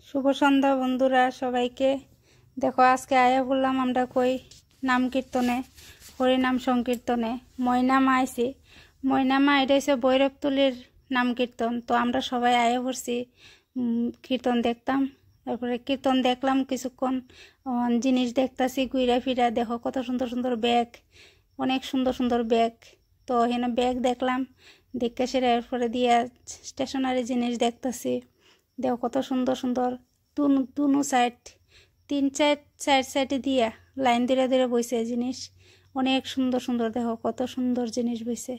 শুভ সন্ধ্যা বন্ধুরা সবাইকে। দেখো আজকে আয়া বললাম আমরা কই নাম কীর্তনে, হরিনাম সংকীর্তনে ময়নামা আইছি। ময়নামা এটা হচ্ছে ভৈরবতলির নাম কীর্তন। তো আমরা সবাই আয়া পড়ছি কীর্তন দেখতাম। তারপরে কীর্তন দেখলাম কিছুক্ষণ, জিনিস দেখতাছি ঘুরা ফিরা। দেখো কত সুন্দর সুন্দর ব্যাগ, অনেক সুন্দর সুন্দর ব্যাগ। তো এখানে ব্যাগ দেখলাম, দেখে সেরা এরপরে দিয়া স্টেশনারি জিনিস দেখতাছি। দেখো কত সুন্দর সুন্দর দুনো সাইড, তিন চার সাইডে দিয়া লাইন ধীরে ধীরে বইছে জিনিস, অনেক সুন্দর সুন্দর। দেখো কত সুন্দর জিনিস বইছে।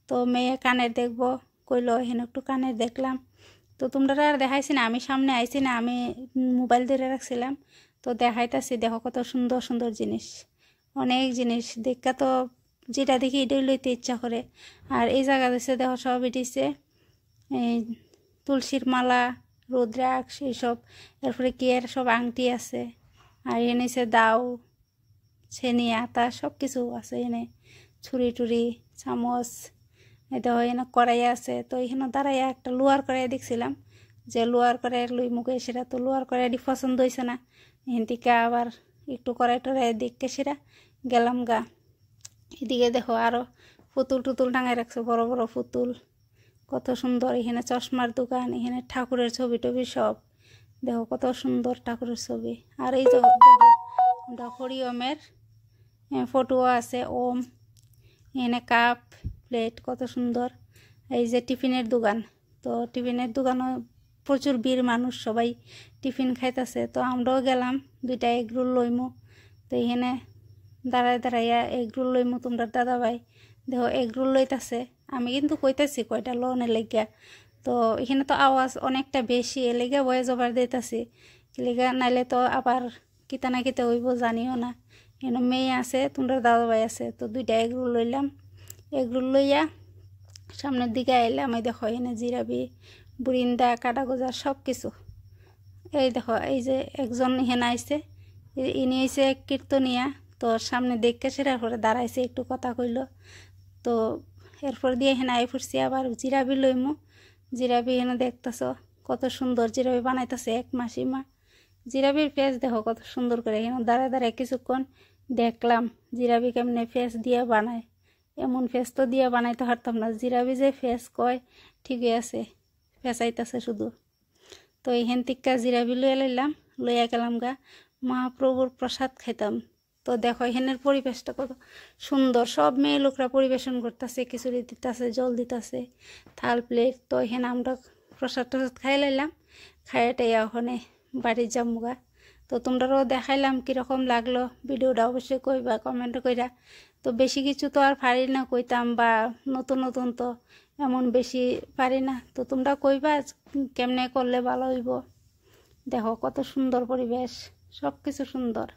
তো মেয়ে কানের দেখবো কইলো, এখানে একটু কানের দেখলাম। তো তোমরা আর দেখাইছি না, আমি সামনে আইছি না, আমি মোবাইল ধরে রাখছিলাম। তো দেখাইতাছি, দেখো কত সুন্দর সুন্দর জিনিস, অনেক জিনিস। দেখা তো যেটা দেখি এটাই লইতে ইচ্ছা করে। আর এই জায়গা দিচ্ছে দেখো সব এটিছে এই তুলসীর মালা, রুদ্রাক্ষ এইসব, এরপরে কি এর সব আংটি আছে। আর এনে দাও, ছেনি, আতা সব কিছু আছে। এনে ছুরি টুরি, চামচ, এই দেখো এনে কড়াই আছে। তো এখানে দাঁড়াইয়া একটা লোয়ার কড়াই দেখছিলাম, যে লোয়ার কড়াই লই মুখে সেটা। তো লোয়ার কড়াইটি পছন্দ হয়েছে না, এখান থেকে আবার একটু কড়াই টড়াই দেখে সেটা গেলাম গা। এদিকে দেখো আরও পুতুল টুতুল টাঙাই রাখছে, বড় বড় পুতুল, কত সুন্দর। এখানে চশমার দোকান, এখানে ঠাকুরের ছবি টবি সব। দেখো কত সুন্দর ঠাকুরের ছবি। আর এই দেখো হরিওমের ফটোও আছে, ওম। এখানে কাপ প্লেট কত সুন্দর। এই যে টিফিনের দোকান, তো টিফিনের দোকানও প্রচুর ভিড়, মানুষ সবাই টিফিন খাইতেছে। তো আমরাও গেলাম, দুইটা এগ রোল লইমু। তো এখানে দাঁড়ায় দাঁড়াইয়া এগ রোল লইমু। তোমরা দাদা ভাই দেখো এগ রোল লইতাছে, আমি কিন্তু কইতাছি কয়টা লোনের লেগা। তো এখানে তো আওয়াজ অনেকটা বেশি, এ লেগা ভয়েস ওভার দিতেছি লেগা, নাইলে তো আবার কিতা না কিতা হইব জানিও না। এখানে মেয়ে আছে, তোমরা দাদা ভাই আছে। তো দুইটা এগ রোল লইলাম। এগ রোল লইয়া সামনের দিকে আইলাম। এই দেখো এখানে জিরাবি, বুরিন্দা, কাটাগোজা সব কিছু। এই দেখো এই যে একজন এখানে আইছে, ইনি হইছে কীর্তনিয়া। তো সামনে দেখে সেটার পরে দাঁড়াইছে, একটু কথা কইল। তো এরপর দিয়ে এখানে আই পড়ছি আবার জিরাবি লইমু। জিরাবি এখানে দেখতেছ কত সুন্দর জিরাবি বানাইতেছে এক মাসিমা। জিরাবির পেঁয়াজ দেখো কত সুন্দর করে। এখানে দাঁড়ায় দাঁড়ায় কিছুক্ষণ দেখলাম জিরাবি কেমনে পেঁয়াজ দিয়ে বানায়। এমন ফেস তো দিয়ে বানাইতে পারতাম না। জিরাবি যে ফেস কয় ঠিকই আছে, ফেসাইতেছে শুধু। তো এইখান থেকে জিরাবি লইয়া লাইলাম, লইয়া গেলাম গা মহাপ্রভুর প্রসাদ খাইতাম। তো দেখো এখানের পরিবেশটা কত সুন্দর, সব মেয়ে লোকরা পরিবেশন করতেছে, খিচুড়ি দিতেছে, জল দিতেছে, থাল প্লেট। তো এখানে আমরা প্রসাদ টসাদ খাই লাইলাম, খাইটাই ওখানে বাড়ির যামুগা। তো তোমরাও দেখাইলাম কীরকম লাগলো ভিডিওটা, অবশ্যই কইবা কমেন্ট কইরা। তো বেশি কিছু তো আর পারি না কইতাম, বা নতুন নতুন তো এমন বেশি পারি না। তো তোমরা কইবা কেমনে করলে ভালো হইব। দেখো কত সুন্দর পরিবেশ, সব কিছু সুন্দর।